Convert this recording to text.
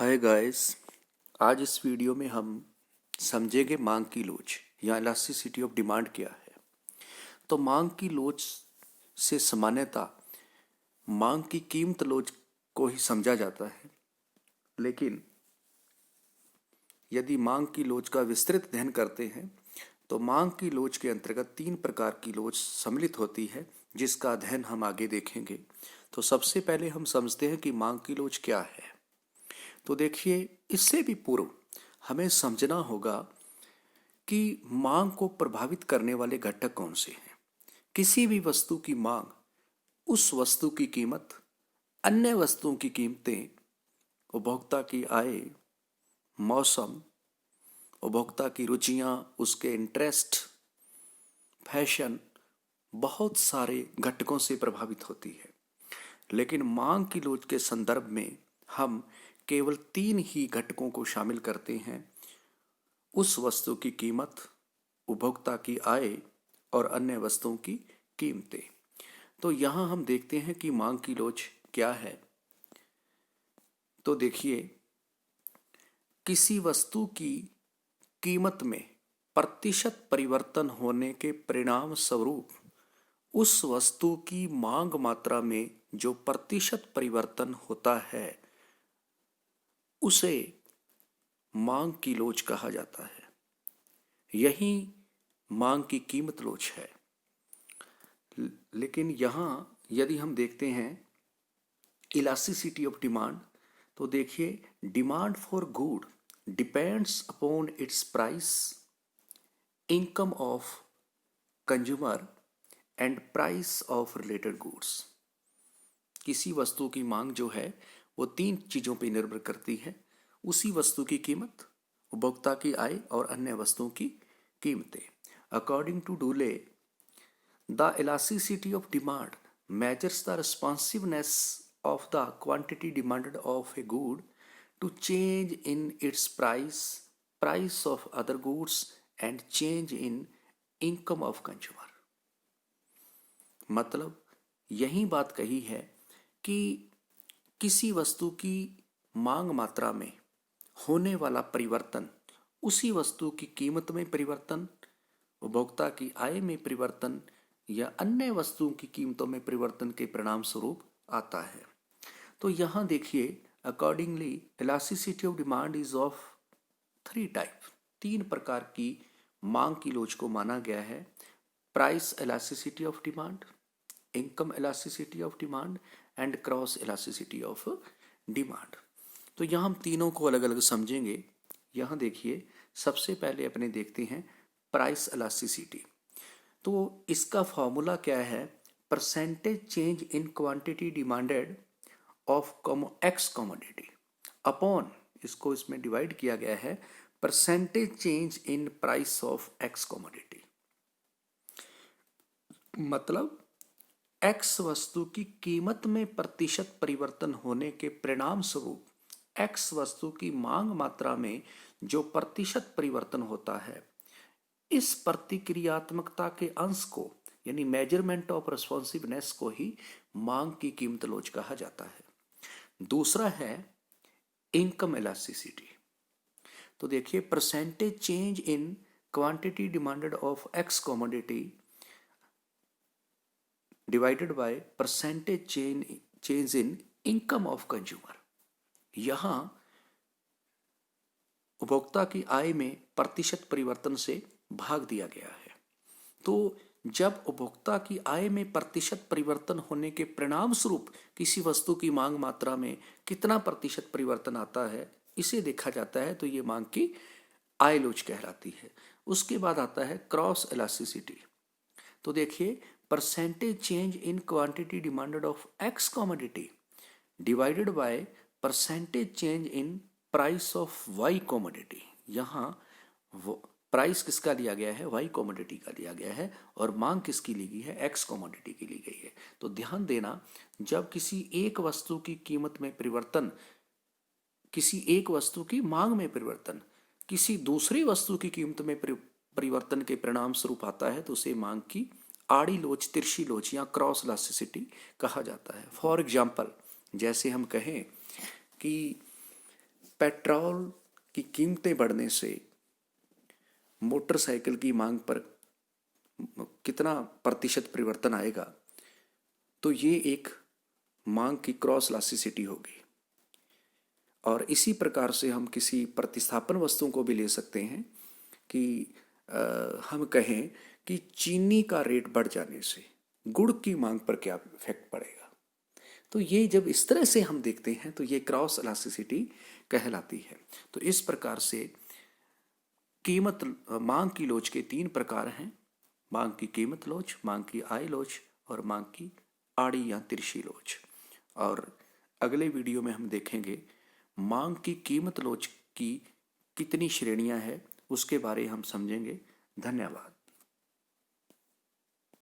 Hi guys. आज इस video में हम समझेंगे मांग की लोच या इलास्टिसिटी ऑफ डिमांड क्या है। तो मांग की लोच से सामान्यतः मांग की कीमत लोच को ही समझा जाता है, लेकिन यदि मांग की लोच का विस्तृत अध्ययन करते हैं तो मांग की लोच के अंतर्गत 3 प्रकार की लोच सम्मिलित होती है, जिसका अध्ययन हम आगे देखेंगे। तो सबसे पहले हम समझते हैं कि मांग की लोच क्या है। तो देखिए, इससे भी पूर्व हमें समझना होगा कि मांग को प्रभावित करने वाले घटक कौन से हैं। किसी भी वस्तु की मांग उस वस्तु की कीमत, अन्य वस्तुओं की कीमतें, उपभोक्ता की आय, मौसम, उपभोक्ता की रुचियां, उसके इंटरेस्ट, फैशन, बहुत सारे घटकों से प्रभावित होती है। लेकिन मांग की लोच के संदर्भ में हम केवल 3 ही घटकों को शामिल करते हैं: उस वस्तु की कीमत, उपभोक्ता की आय और अन्य वस्तुओं की कीमतें। तो यहाँ हम देखते हैं कि मांग की लोच क्या है। तो देखिए, किसी वस्तु की कीमत में प्रतिशत परिवर्तन होने के परिणाम स्वरूप उस वस्तु की मांग मात्रा में जो प्रतिशत परिवर्तन होता है उसे मांग की लोच कहा जाता है। यही मांग की कीमत लोच है। लेकिन यहाँ यदि हम देखते हैं इलास्टिसिटी ऑफ डिमांड, तो देखिए, demand for good depends upon its price, income of consumer and price of related goods. किसी वस्तु की मांग जो है वो 3 चीज़ों पर निर्भर करती है: उसी वस्तु की कीमत, उपभोक्ता की आय और अन्य वस्तुओं की कीमतें। According to Dooley, the elasticity of demand measures the responsiveness of the quantity demanded of a good to change in its price, price of other goods and change in income of consumer। मतलब यही बात कही है कि किसी वस्तु की मांग मात्रा में होने वाला परिवर्तन उसी वस्तु की कीमत में परिवर्तन, उपभोक्ता की आय में परिवर्तन या अन्य वस्तुओं की कीमतों में परिवर्तन के परिणाम स्वरूप आता है। तो यहाँ देखिए, accordingly elasticity of demand is of 3 type. 3 प्रकार की मांग की लोच को माना गया है: price elasticity of demand, income elasticity of demand and cross elasticity of demand. तो यहाँ हम तीनों को अलग अलग समझेंगे। यहाँ देखिए, सबसे पहले अपने देखते हैं प्राइस इलास्टिसिटी। तो इसका फॉर्मूला क्या है? Percentage change in quantity demanded of X commodity upon, इसको इसमें डिवाइड किया गया है, percentage change in price of X commodity. मतलब एक्स वस्तु की कीमत में प्रतिशत परिवर्तन होने के परिणाम स्वरूप एक्स वस्तु की मांग मात्रा में जो प्रतिशत परिवर्तन होता है, इस प्रतिक्रियात्मकता के अंश को यानी मेजरमेंट ऑफ रिस्पॉन्सिवनेस को ही मांग की कीमत लोच कहा जाता है। दूसरा है इनकम इलास्टिसिटी। तो देखिए, percentage change in quantity demanded of X commodity divided by percentage change in income of consumer. यहां उपभोक्ता की आय में प्रतिशत परिवर्तन से भाग दिया गया है। तो जब उपभोक्ता की आय में प्रतिशत परिवर्तन होने के परिणाम स्वरूप किसी वस्तु की मांग मात्रा में कितना प्रतिशत परिवर्तन आता है, इसे देखा जाता है, तो ये मांग की आय लोच कहलाती है। उसके बाद आता है क्रॉस इलास्टिसिटी। तो देखिए, percentage change in quantity demanded of X commodity divided by percentage change in price of Y commodity. यहाँ प्राइस किसका लिया गया है? वाई कमोडिटी का लिया गया है, और मांग किसकी ली गई है? एक्स कमोडिटी की ली गई है। तो ध्यान देना, जब किसी एक वस्तु की कीमत में परिवर्तन, किसी एक वस्तु की मांग में परिवर्तन किसी दूसरी वस्तु की कीमत में परिवर्तन के परिणाम स्वरूप आता है, तो उसे मांग की आड़ी लोच, तिरछी लोच या क्रॉस इलास्टिसिटी कहा जाता है। फॉर एग्जाम्पल, जैसे हम कहें कि पेट्रोल की कीमतें बढ़ने से मोटरसाइकिल की मांग पर कितना प्रतिशत परिवर्तन आएगा, तो ये एक मांग की क्रॉस इलास्टिसिटी होगी। और इसी प्रकार से हम किसी प्रतिस्थापन वस्तुओं को भी ले सकते हैं कि हम कहें कि चीनी का रेट बढ़ जाने से गुड़ की मांग पर क्या इफेक्ट पड़ेगा। तो ये जब इस तरह से हम देखते हैं तो ये क्रॉस इलास्टिसिटी कहलाती है। तो इस प्रकार से कीमत मांग की लोच के 3 प्रकार हैं: मांग की कीमत लोच, मांग की आय लोच और मांग की आड़ी या तिरछी लोच। और अगले वीडियो में हम देखेंगे मांग की कीमत लोच की कितनी श्रेणियां हैं, उसके बारे हम समझेंगे। धन्यवाद।